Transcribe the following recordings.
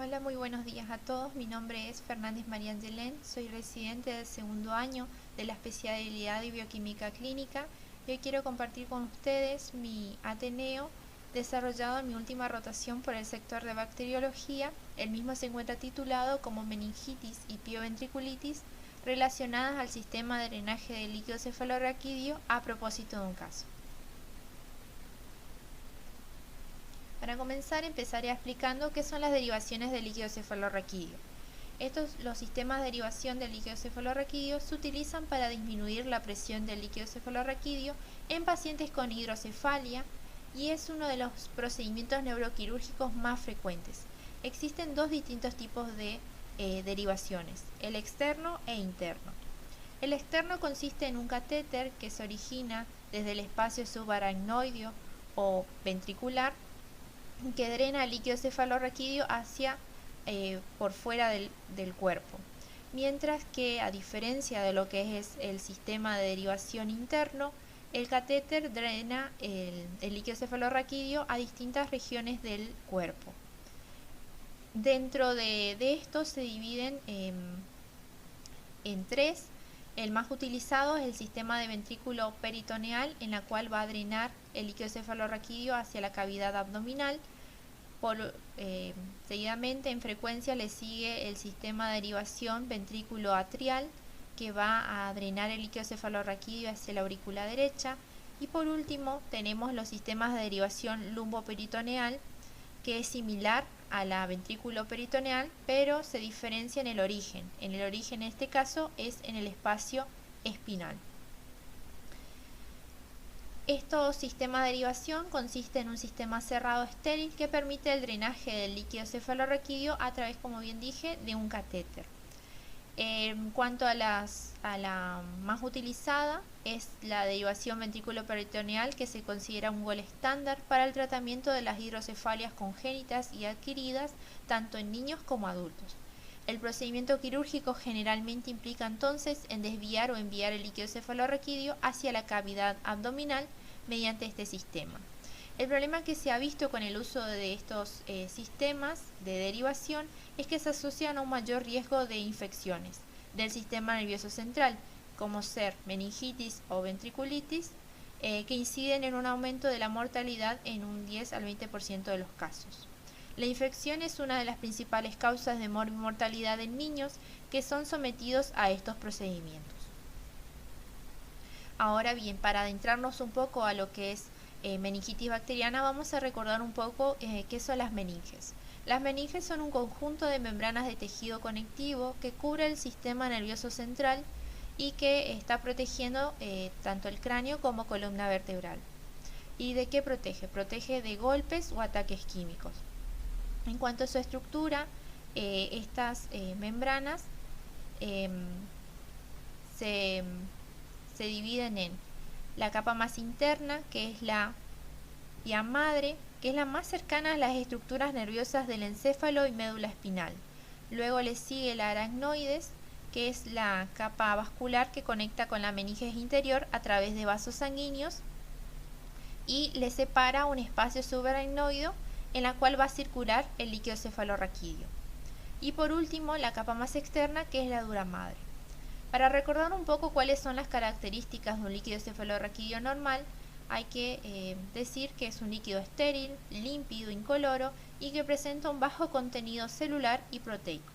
Hola, muy buenos días a todos. Mi nombre es Fernández María Angelén. Soy residente del segundo año de la especialidad de Bioquímica Clínica y hoy quiero compartir con ustedes mi Ateneo desarrollado en mi última rotación por el sector de bacteriología. El mismo se encuentra titulado como meningitis y pioventriculitis relacionadas al sistema de drenaje del líquido cefalorraquídeo a propósito de un caso. Para comenzar, empezaré explicando qué son las derivaciones del líquido cefalorraquídeo. Los sistemas de derivación del líquido cefalorraquídeo se utilizan para disminuir la presión del líquido cefalorraquídeo en pacientes con hidrocefalia y es uno de los procedimientos neuroquirúrgicos más frecuentes. Existen dos distintos tipos de derivaciones, el externo e interno. El externo consiste en un catéter que se origina desde el espacio subaracnoideo o ventricular que drena el líquido cefalorraquídeo hacia por fuera del cuerpo, mientras que a diferencia de lo que es el sistema de derivación interno, el catéter drena el líquido cefalorraquídeo a distintas regiones del cuerpo. Dentro de esto se dividen en tres. El más utilizado es el sistema de ventrículo peritoneal, en la cual va a drenar el líquido cefalorraquídeo hacia la cavidad abdominal. Seguidamente, en frecuencia, le sigue el sistema de derivación ventrículo atrial, que va a drenar el líquido cefalorraquídeo hacia la aurícula derecha. Y por último, tenemos los sistemas de derivación lumboperitoneal, que es similar a la ventrículo peritoneal, pero se diferencia en el origen. En el origen, en este caso, es en el espacio espinal. Estos sistemas de derivación consisten en un sistema cerrado estéril que permite el drenaje del líquido cefalorraquídeo a través, como bien dije, de un catéter. En cuanto a la más utilizada, es la derivación ventrículo-peritoneal, que se considera un gol estándar para el tratamiento de las hidrocefalias congénitas y adquiridas, tanto en niños como adultos. El procedimiento quirúrgico generalmente implica entonces en desviar o enviar el líquido cefalorraquídeo hacia la cavidad abdominal mediante este sistema. El problema que se ha visto con el uso de estos sistemas de derivación es que se asocian a un mayor riesgo de infecciones del sistema nervioso central, como ser meningitis o ventriculitis, que inciden en un aumento de la mortalidad en un 10 al 20% de los casos. La infección es una de las principales causas de mortalidad en niños que son sometidos a estos procedimientos. Ahora bien, para adentrarnos un poco a lo que es meningitis bacteriana, vamos a recordar un poco qué son las meninges. Las meninges son un conjunto de membranas de tejido conectivo que cubre el sistema nervioso central y que está protegiendo tanto el cráneo como columna vertebral. ¿Y de qué protege? Protege de golpes o ataques químicos. En cuanto a su estructura, estas membranas se dividen en la capa más interna, que es la vía madre, que es la más cercana a las estructuras nerviosas del encéfalo y médula espinal. Luego le sigue la aracnoides, que es la capa vascular que conecta con la meninges interior a través de vasos sanguíneos y le separa un espacio subaracnoideo en la cual va a circular el líquido cefalorraquídeo. Y por último, la capa más externa, que es la dura madre. Para recordar un poco cuáles son las características de un líquido cefalorraquídeo normal, hay que decir que es un líquido estéril, límpido, incoloro y que presenta un bajo contenido celular y proteico.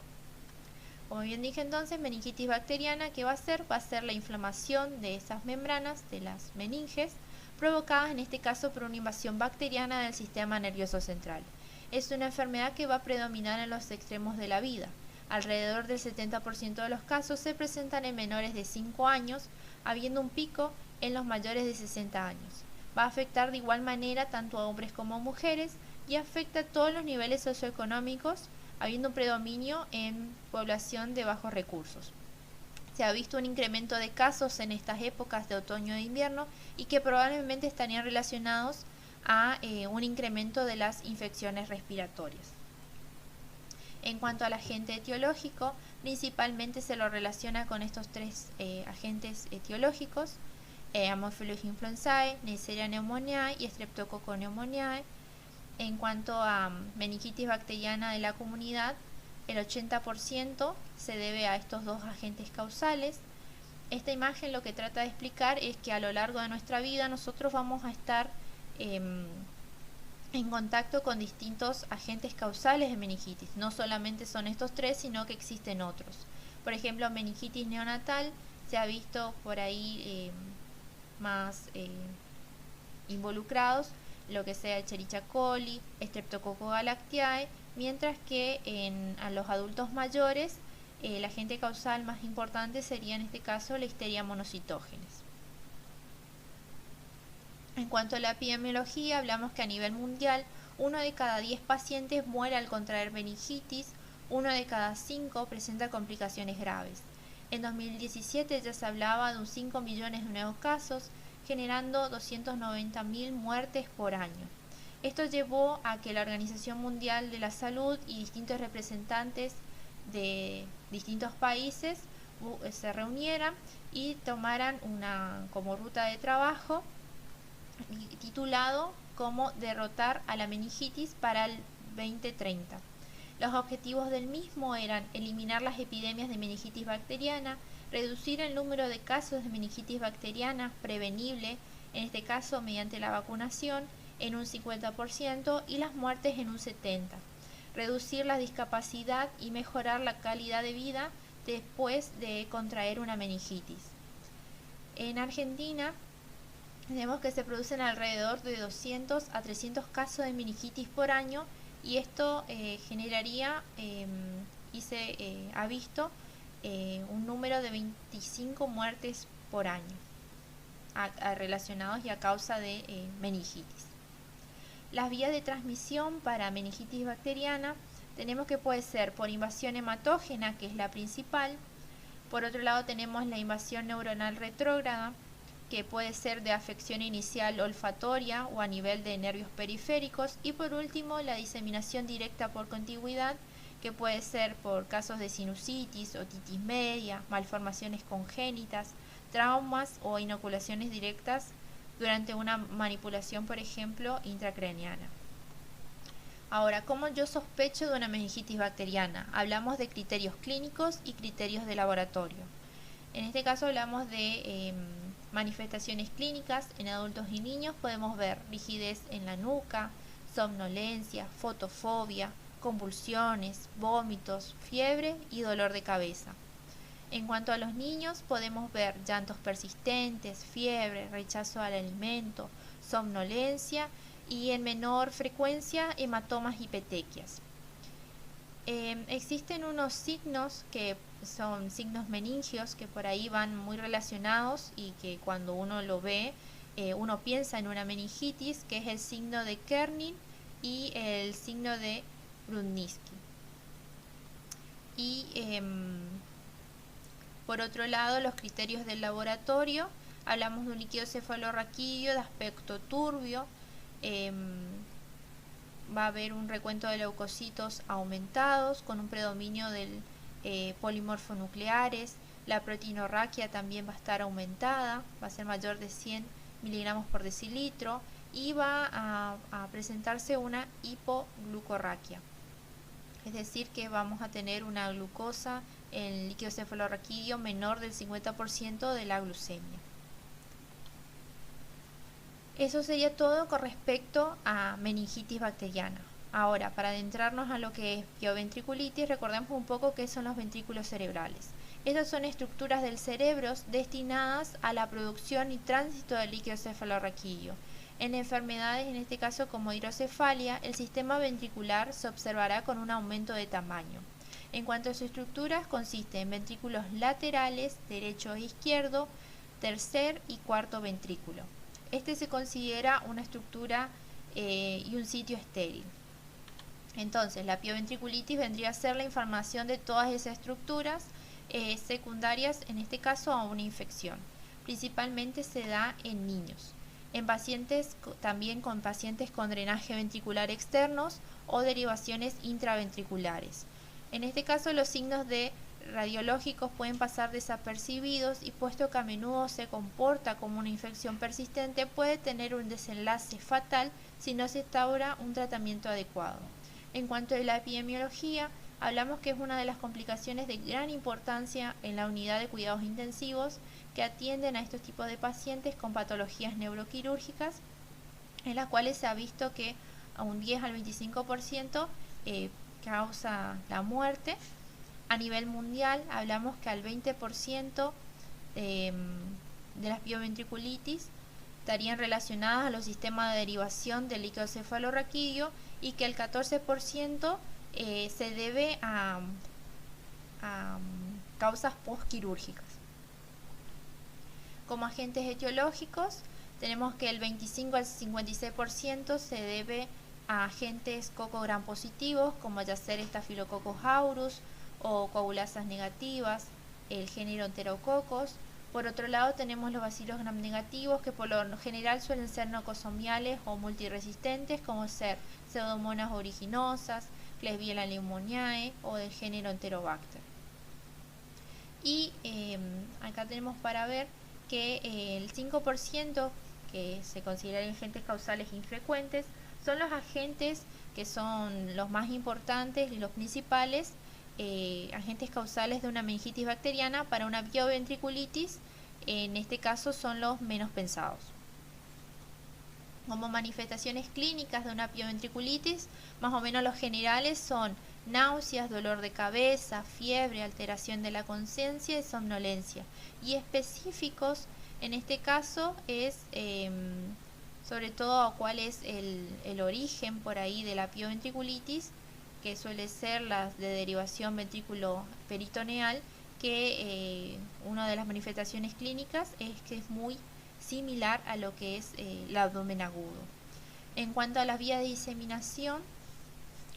Como bien dije entonces, meningitis bacteriana, ¿qué va a hacer? Va a ser la inflamación de esas membranas, de las meninges, provocadas en este caso por una invasión bacteriana del sistema nervioso central. Es una enfermedad que va a predominar en los extremos de la vida. Alrededor del 70% de los casos se presentan en menores de 5 años, habiendo un pico en los mayores de 60 años. Va a afectar de igual manera tanto a hombres como a mujeres y afecta a todos los niveles socioeconómicos, habiendo un predominio en población de bajos recursos. Se ha visto un incremento de casos en estas épocas de otoño e invierno y que probablemente estarían relacionados a un incremento de las infecciones respiratorias. En cuanto al agente etiológico, principalmente se lo relaciona con estos tres agentes etiológicos, Haemophilus influenzae, Neisseria pneumoniae y Streptococcus pneumoniae. En cuanto a meningitis bacteriana de la comunidad, el 80% se debe a estos dos agentes causales. Esta imagen lo que trata de explicar es que a lo largo de nuestra vida nosotros vamos a estar en contacto con distintos agentes causales de meningitis. No solamente son estos tres, sino que existen otros. Por ejemplo, meningitis neonatal se ha visto por ahí más involucrados lo que sea Escherichia coli, Streptococcus galactiae, mientras que a los adultos mayores el agente causal más importante sería en este caso la Listeria monocytogenes. En cuanto a la epidemiología, hablamos que a nivel mundial 1 de cada 10 pacientes muere al contraer meningitis, 1 de cada 5 presenta complicaciones graves. En 2017 ya se hablaba de 5 millones de nuevos casos, generando 290.000 muertes por año. Esto llevó a que la Organización Mundial de la Salud y distintos representantes de distintos países se reunieran y tomaran como ruta de trabajo titulado como derrotar a la meningitis para el 2030. Los objetivos del mismo eran eliminar las epidemias de meningitis bacteriana, reducir el número de casos de meningitis bacteriana prevenible, en este caso mediante la vacunación, en un 50% y las muertes en un 70%, reducir la discapacidad y mejorar la calidad de vida después de contraer una meningitis. En Argentina tenemos que se producen alrededor de 200 a 300 casos de meningitis por año y esto generaría y se ha visto un número de 25 muertes por año relacionados y a causa de meningitis. Las vías de transmisión para meningitis bacteriana tenemos que puede ser por invasión hematógena, que es la principal. Por otro lado tenemos la invasión neuronal retrógrada, que puede ser de afección inicial olfatoria o a nivel de nervios periféricos, y por último la diseminación directa por contigüidad, que puede ser por casos de sinusitis, otitis media, malformaciones congénitas, traumas o inoculaciones directas durante una manipulación, por ejemplo, intracraneana. Ahora, ¿cómo yo sospecho de una meningitis bacteriana? Hablamos de criterios clínicos y criterios de laboratorio. En este caso hablamos de manifestaciones clínicas. En adultos y niños podemos ver rigidez en la nuca, somnolencia, fotofobia, convulsiones, vómitos, fiebre y dolor de cabeza. En cuanto a los niños, podemos ver llantos persistentes, fiebre, rechazo al alimento, somnolencia y en menor frecuencia hematomas y petequias. Existen unos signos que son signos meningios que por ahí van muy relacionados y que cuando uno lo ve uno piensa en una meningitis, que es el signo de Kernin y el signo de Brudniski. Y por otro lado, los criterios del laboratorio, hablamos de un líquido cefalorraquídeo de aspecto turbio, va a haber un recuento de leucocitos aumentados con un predominio del polimorfonucleares, la proteinorraquia también va a estar aumentada, va a ser mayor de 100 miligramos por decilitro y va a presentarse una hipoglucorraquia. Es decir, que vamos a tener una glucosa en el líquido cefalorraquídeo menor del 50% de la glucemia. Eso sería todo con respecto a meningitis bacteriana. Ahora, para adentrarnos a lo que es pioventriculitis, recordemos un poco qué son los ventrículos cerebrales. Estas son estructuras del cerebro destinadas a la producción y tránsito del líquido cefalorraquídeo. En enfermedades, en este caso como hidrocefalia, el sistema ventricular se observará con un aumento de tamaño. En cuanto a sus estructuras, consiste en ventrículos laterales, derecho e izquierdo, tercer y cuarto ventrículo. Este se considera una estructura y un sitio estéril. Entonces, la pioventriculitis vendría a ser la información de todas esas estructuras secundarias, en este caso a una infección. Principalmente se da en niños. En pacientes, también con pacientes con drenaje ventricular externos o derivaciones intraventriculares. En este caso, los signos de radiológicos pueden pasar desapercibidos y puesto que a menudo se comporta como una infección persistente, puede tener un desenlace fatal si no se instaura un tratamiento adecuado. En cuanto a la epidemiología, hablamos que es una de las complicaciones de gran importancia en la unidad de cuidados intensivos que atienden a estos tipos de pacientes con patologías neuroquirúrgicas, en las cuales se ha visto que a un 10 al 25% causa la muerte. A nivel mundial hablamos que al 20% de las pioventriculitis estarían relacionadas a los sistemas de derivación del líquido cefalorraquídeo y que el 14% se debe a causas postquirúrgicas. Como agentes etiológicos tenemos que el 25 al 56% se debe a agentes coco-gram positivos como ya ser Staphylococcus aureus o coagulasas negativas, el género Enterococcus. Por otro lado tenemos los bacilos gram negativos que por lo general suelen ser nocosomiales o multiresistentes como ser Pseudomonas aeruginosa, Klebsiella pneumoniae o del género Enterobacter. Y acá tenemos para ver que el 5% que se consideran agentes causales infrecuentes son los agentes que son los más importantes y los principales agentes causales de una meningitis bacteriana para una pioventriculitis. En este caso son los menos pensados. Como manifestaciones clínicas de una pioventriculitis, más o menos los generales son náuseas, dolor de cabeza, fiebre, alteración de la conciencia y somnolencia. Y específicos en este caso es sobre todo cuál es el origen por ahí de la pioventriculitis, que suele ser la de derivación ventrículo-peritoneal, que una de las manifestaciones clínicas es que es muy similar a lo que es el abdomen agudo. En cuanto a las vías de diseminación,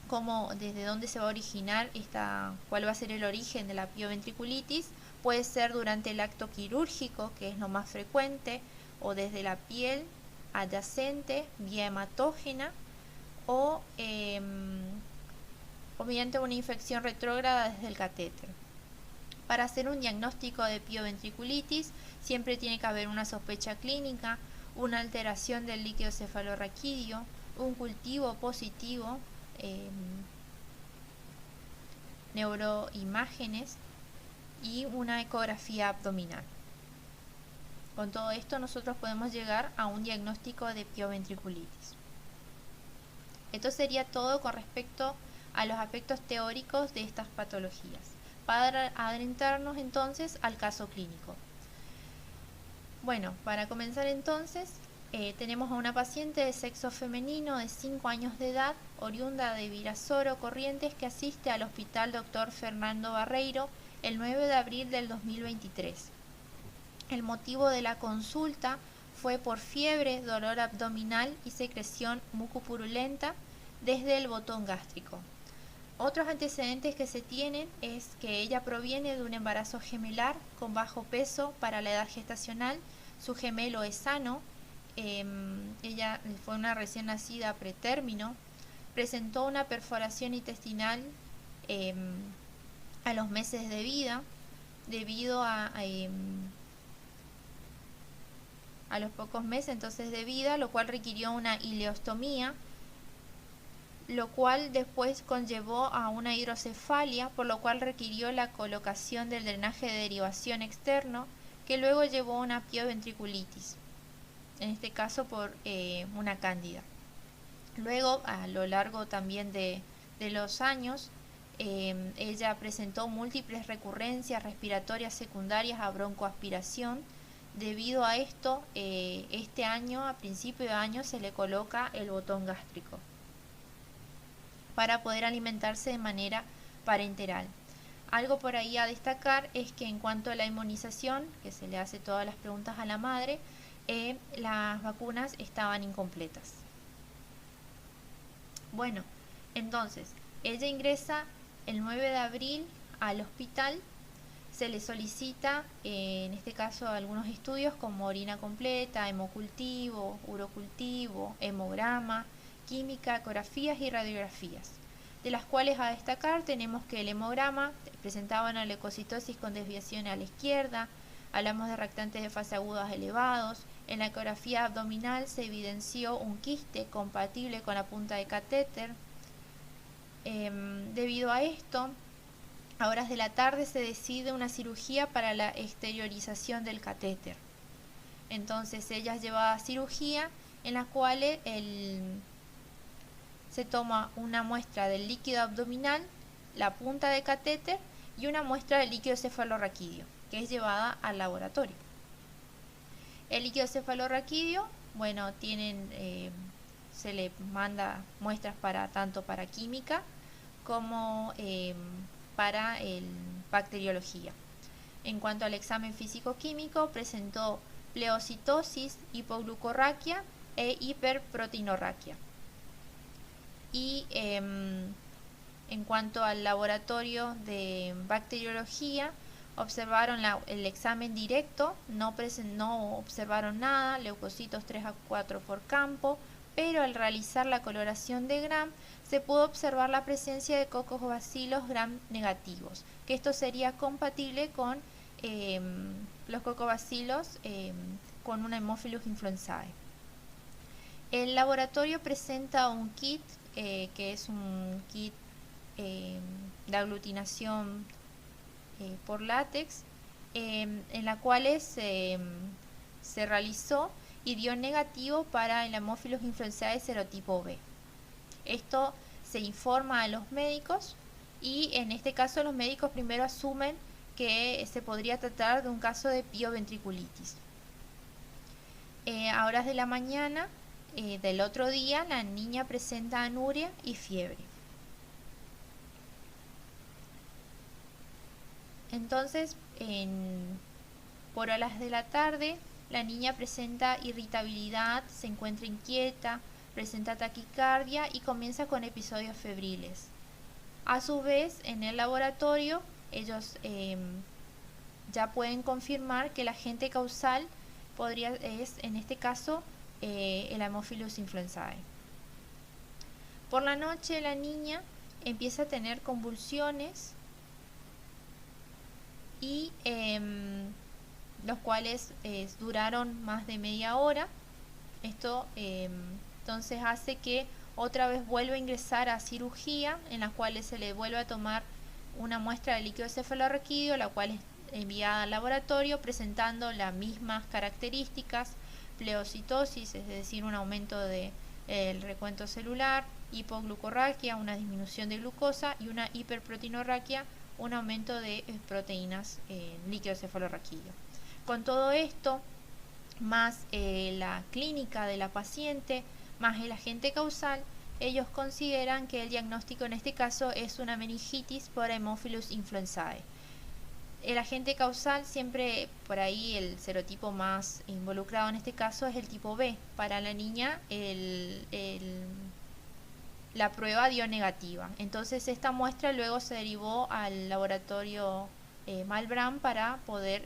como desde dónde se va a originar cuál va a ser el origen de la pioventriculitis, puede ser durante el acto quirúrgico, que es lo más frecuente, o desde la piel adyacente, vía hematógena, o mediante una infección retrógrada desde el catéter. Para hacer un diagnóstico de pioventriculitis siempre tiene que haber una sospecha clínica, una alteración del líquido cefalorraquídeo, un cultivo positivo, neuroimágenes y una ecografía abdominal. Con todo esto nosotros podemos llegar a un diagnóstico de pioventriculitis. Esto sería todo con respecto a los aspectos teóricos de estas patologías. Para adentrarnos entonces al caso clínico. Bueno, para comenzar entonces, tenemos a una paciente de sexo femenino de 5 años de edad, oriunda de Virasoro, Corrientes, que asiste al Hospital Dr. Fernando Barreiro el 9 de abril del 2023. El motivo de la consulta fue por fiebre, dolor abdominal y secreción mucopurulenta desde el botón gástrico. Otros antecedentes que se tienen es que ella proviene de un embarazo gemelar con bajo peso para la edad gestacional, su gemelo es sano, ella fue una recién nacida pretérmino, presentó una perforación intestinal a los meses de vida debido a los pocos meses entonces de vida, lo cual requirió una ileostomía, lo cual después conllevó a una hidrocefalia, por lo cual requirió la colocación del drenaje de derivación externo, que luego llevó a una pioventriculitis, en este caso por una cándida. Luego, a lo largo también de los años, ella presentó múltiples recurrencias respiratorias secundarias a broncoaspiración. Debido a esto, este año, a principio de año, se le coloca el botón gástrico para poder alimentarse de manera parenteral. Algo por ahí a destacar es que en cuanto a la inmunización, que se le hace todas las preguntas a la madre, las vacunas estaban incompletas. Bueno, entonces, ella ingresa el 9 de abril al hospital, se le solicita, en este caso, algunos estudios como orina completa, hemocultivo, urocultivo, hemograma, química, ecografías y radiografías. de las cuales a destacar tenemos que el hemograma presentaba una leucocitosis con desviación a la izquierda, hablamos de reactantes de fase agudos elevados, en la ecografía abdominal se evidenció un quiste compatible con la punta de catéter. Debido a esto, a horas de la tarde se decide una cirugía para la exteriorización del catéter. Entonces ella es llevada a cirugía en la cual se toma una muestra del líquido abdominal, la punta de catéter y una muestra del líquido cefalorraquídeo, que es llevada al laboratorio. El líquido cefalorraquídeo, bueno, se le manda muestras tanto para química como para bacteriología. En cuanto al examen físico-químico, presentó pleocitosis, hipoglucorraquia e hiperproteinorraquia. Y en cuanto al laboratorio de bacteriología, observaron el examen directo, no observaron nada, leucocitos 3 a 4 por campo, pero al realizar la coloración de Gram se pudo observar la presencia de cocobacilos Gram negativos, que esto sería compatible con los cocobacilos con una Haemophilus influenzae. El laboratorio presenta un kit, que es un kit de aglutinación por látex, en la cual se realizó y dio negativo para el Haemophilus influenzae serotipo B. Esto se informa a los médicos y en este caso los médicos primero asumen que se podría tratar de un caso de pioventriculitis. A horas de la mañana del otro día la niña presenta anuria y fiebre. Entonces, por horas de la tarde, la niña presenta irritabilidad, se encuentra inquieta, presenta taquicardia y comienza con episodios febriles. A su vez, en el laboratorio, ellos ya pueden confirmar que el agente causal es, en este caso, el Haemophilus influenzae. Por la noche, la niña empieza a tener convulsiones y los cuales duraron más de media hora. Esto entonces hace que otra vez vuelva a ingresar a cirugía, en la cual se le vuelve a tomar una muestra de líquido cefalorraquídeo, la cual es enviada al laboratorio presentando las mismas características: pleocitosis, es decir, un aumento del recuento celular, hipoglucorraquia, una disminución de glucosa, y una hiperproteinorraquia, un aumento de proteínas en líquido cefalorraquídeo. Con todo esto, más la clínica de la paciente, más el agente causal, ellos consideran que el diagnóstico en este caso es una meningitis por Haemophilus influenzae. El agente causal siempre, por ahí el serotipo más involucrado en este caso es el tipo B. Para la niña la prueba dio negativa. Entonces esta muestra luego se derivó al laboratorio Malbrán para poder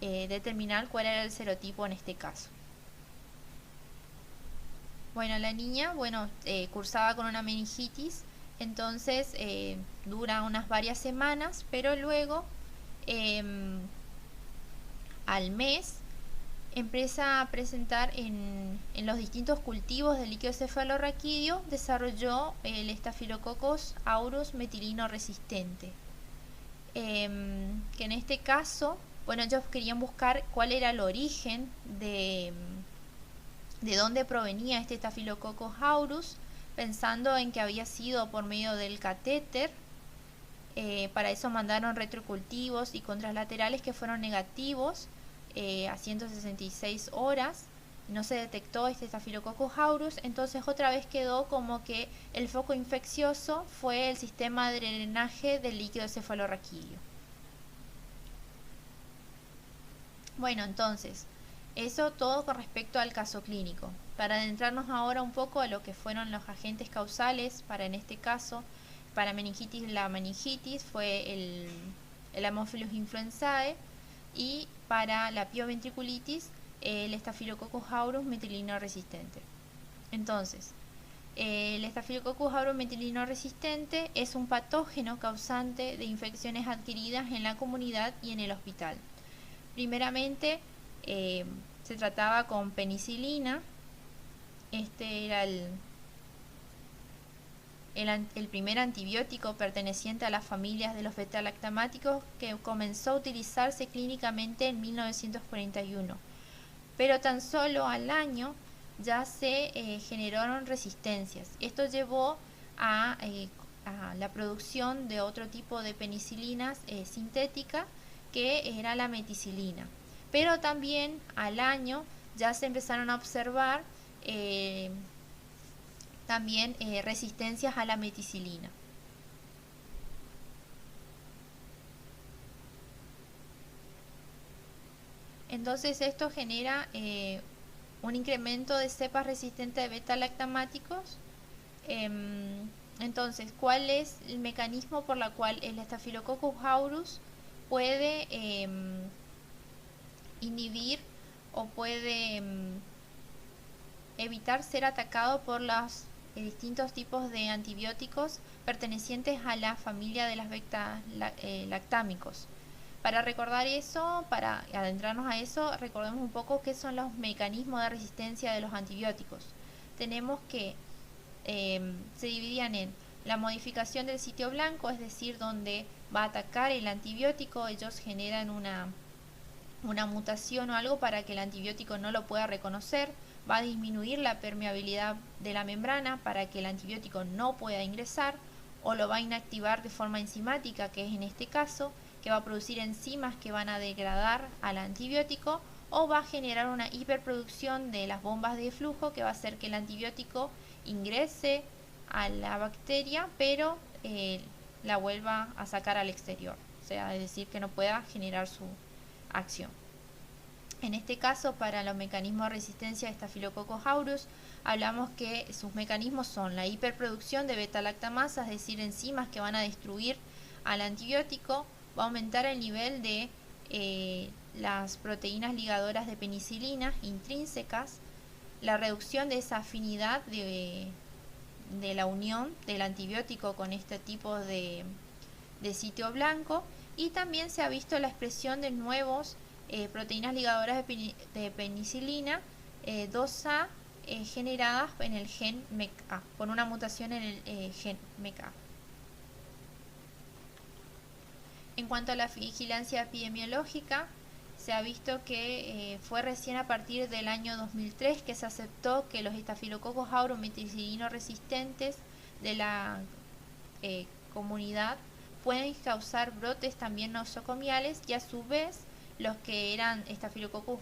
determinar cuál era el serotipo en este caso. Bueno, la niña, cursaba con una meningitis, entonces dura unas varias semanas, pero luego al mes empieza a presentar en los distintos cultivos de líquido cefalorraquídeo, desarrolló el Staphylococcus aureus metilino resistente, que en este caso, ellos querían buscar cuál era el origen de dónde provenía este Staphylococcus aureus, pensando en que había sido por medio del catéter. Para eso mandaron retrocultivos y contralaterales que fueron negativos a 166 horas. No se detectó este Staphylococcus aureus, entonces otra vez quedó como que el foco infeccioso fue el sistema de drenaje del líquido cefalorraquídeo. Bueno, entonces, eso todo con respecto al caso clínico. Para adentrarnos ahora un poco a lo que fueron los agentes causales, en este caso, para meningitis, la meningitis fue el Haemophilus influenzae, y para la pioventriculitis el Staphylococcus aureus metilino resistente. Entonces, El Staphylococcus aureus metilino resistente es un patógeno causante de infecciones adquiridas en la comunidad y en el hospital. Primeramente se trataba con penicilina. Este era el primer antibiótico perteneciente a las familias de los beta-lactamáticos que comenzó a utilizarse clínicamente en 1941. Pero tan solo al año ya se generaron resistencias. Esto llevó a la producción de otro tipo de penicilinas sintética, que era la meticilina. Pero también al año ya se empezaron a observar también resistencias a la meticilina. Entonces esto genera un incremento de cepas resistentes de beta-lactamáticos. Entonces, ¿cuál es el mecanismo por el cual el Staphylococcus aureus puede inhibir o puede evitar ser atacado por los distintos tipos de antibióticos pertenecientes a la familia de las beta-lactámicos? Para recordar eso, para adentrarnos a eso, recordemos un poco qué son los mecanismos de resistencia de los antibióticos. Tenemos que se dividían en la modificación del sitio blanco, es decir, donde va a atacar el antibiótico. Ellos generan una mutación o algo para que el antibiótico no lo pueda reconocer. Va a disminuir la permeabilidad de la membrana para que el antibiótico no pueda ingresar, o lo va a inactivar de forma enzimática, que es en este caso, que va a producir enzimas que van a degradar al antibiótico, o va a generar una hiperproducción de las bombas de flujo que va a hacer que el antibiótico ingrese a la bacteria, pero la vuelva a sacar al exterior, o sea, es decir, que no pueda generar su acción. En este caso, para los mecanismos de resistencia de Staphylococcus aureus, hablamos que sus mecanismos son la hiperproducción de beta-lactamasa, es decir, enzimas que van a destruir al antibiótico. Va a aumentar el nivel de las proteínas ligadoras de penicilina intrínsecas, la reducción de esa afinidad de la unión del antibiótico con este tipo de sitio blanco, y también se ha visto la expresión de nuevos proteínas ligadoras de penicilina 2A generadas en el gen MECA, con una mutación en el gen MECA. En cuanto a la vigilancia epidemiológica, se ha visto que fue recién a partir del año 2003 que se aceptó que los Staphylococcus aureus meticilino resistentes de la comunidad pueden causar brotes también nosocomiales, y a su vez los que eran Staphylococcus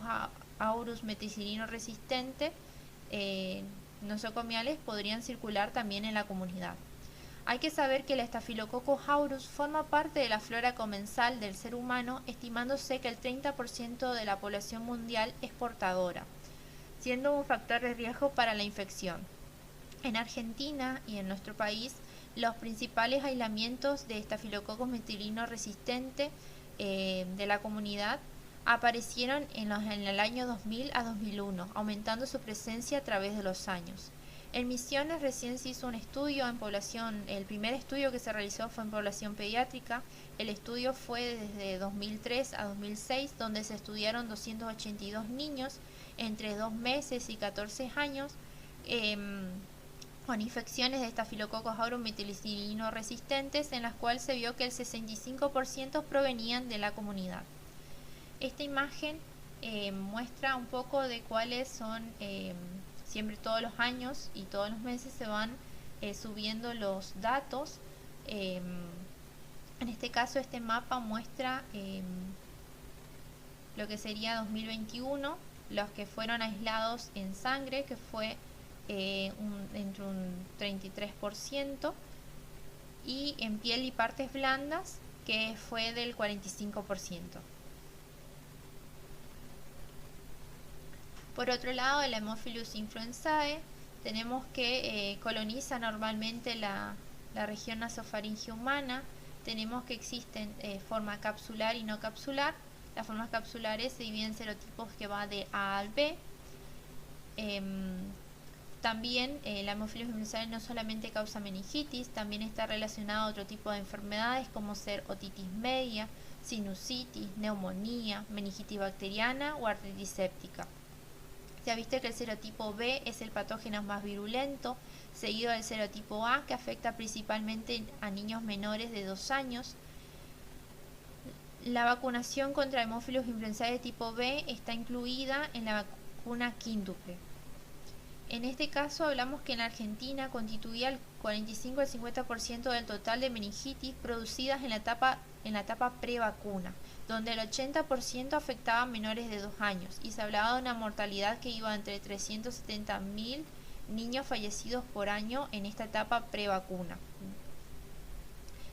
aureus meticilino resistente nosocomiales podrían circular también en la comunidad. Hay que saber que el Staphylococcus aureus forma parte de la flora comensal del ser humano, estimándose que el 30% de la población mundial es portadora, siendo un factor de riesgo para la infección. En Argentina y en nuestro país, los principales aislamientos de Staphylococcus metilino resistente de la comunidad aparecieron en el año 2000 a 2001, aumentando su presencia a través de los años. En Misiones recién se hizo un estudio en población. El primer estudio que se realizó fue en población pediátrica. El estudio fue desde 2003 a 2006, donde se estudiaron 282 niños entre 2 meses y 14 años con infecciones de Staphylococcus aureus meticilino resistentes, en las cuales se vio que el 65% provenían de la comunidad. Esta imagen muestra un poco de cuáles son, siempre todos los años y todos los meses se van subiendo los datos. En este caso, este mapa muestra lo que sería 2021, los que fueron aislados en sangre, que fue entre un 33%, y en piel y partes blandas, que fue del 45%. Por otro lado, el Haemophilus influenzae tenemos que coloniza normalmente la región nasofaringe humana. Tenemos que existen forma capsular y no capsular. Las formas capsulares se dividen en serotipos que va de A al B. También la hemofilia influenzae no solamente causa meningitis, también está relacionado a otro tipo de enfermedades como ser otitis media, sinusitis, neumonía, meningitis bacteriana o artritis séptica. Se ha visto que el serotipo B es el patógeno más virulento, seguido del serotipo A, que afecta principalmente a niños menores de 2 años. La vacunación contra hemófilos influenzae de tipo B está incluida en la vacuna quíntuple. En este caso hablamos que en la Argentina constituía el 45 al 50% del total de meningitis producidas en la etapa prevacuna, donde el 80% afectaba a menores de 2 años y se hablaba de una mortalidad que iba entre 370.000 niños fallecidos por año en esta etapa prevacuna.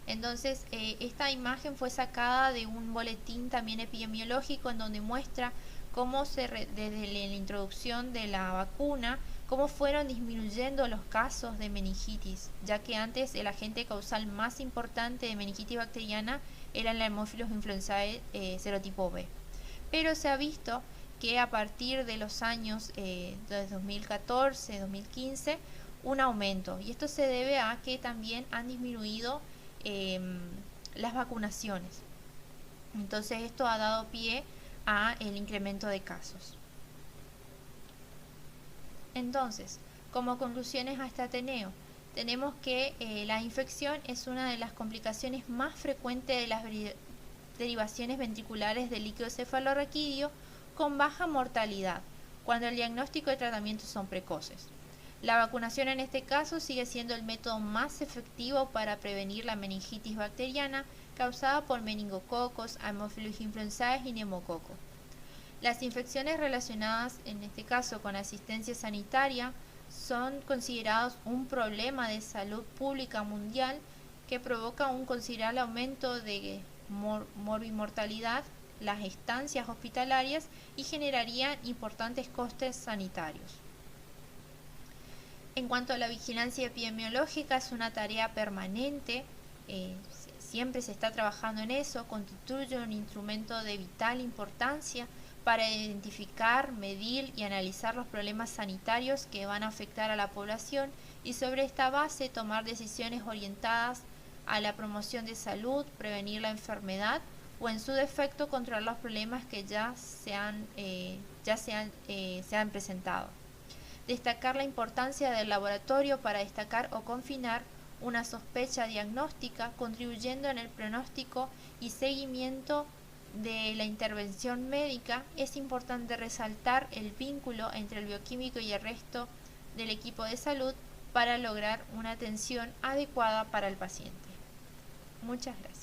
Entonces, esta imagen fue sacada de un boletín también epidemiológico en donde muestra cómo desde la introducción de la vacuna, cómo fueron disminuyendo los casos de meningitis, ya que antes el agente causal más importante de meningitis bacteriana era la Haemophilus influenzae serotipo B. Pero se ha visto que a partir de los años de 2014, 2015, un aumento. Y esto se debe a que también han disminuido las vacunaciones. Entonces esto ha dado pie a el incremento de casos. Entonces, como conclusiones a este Ateneo, tenemos que la infección es una de las complicaciones más frecuentes de las derivaciones ventriculares del líquido cefalorraquídeo con baja mortalidad, cuando el diagnóstico y tratamiento son precoces. La vacunación en este caso sigue siendo el método más efectivo para prevenir la meningitis bacteriana causada por meningococos, Haemophilus influenzae y neumococos. Las infecciones relacionadas en este caso con asistencia sanitaria son considerados un problema de salud pública mundial que provoca un considerable aumento de morbimortalidad, las estancias hospitalarias y generarían importantes costes sanitarios. En cuanto a la vigilancia epidemiológica, es una tarea permanente, siempre se está trabajando en eso, constituye un instrumento de vital importancia para identificar, medir y analizar los problemas sanitarios que van a afectar a la población y sobre esta base tomar decisiones orientadas a la promoción de salud, prevenir la enfermedad o en su defecto controlar los problemas que ya se han presentado. Destacar la importancia del laboratorio para destacar o confinar una sospecha diagnóstica, contribuyendo en el pronóstico y seguimiento de la intervención médica. Es importante resaltar el vínculo entre el bioquímico y el resto del equipo de salud para lograr una atención adecuada para el paciente. Muchas gracias.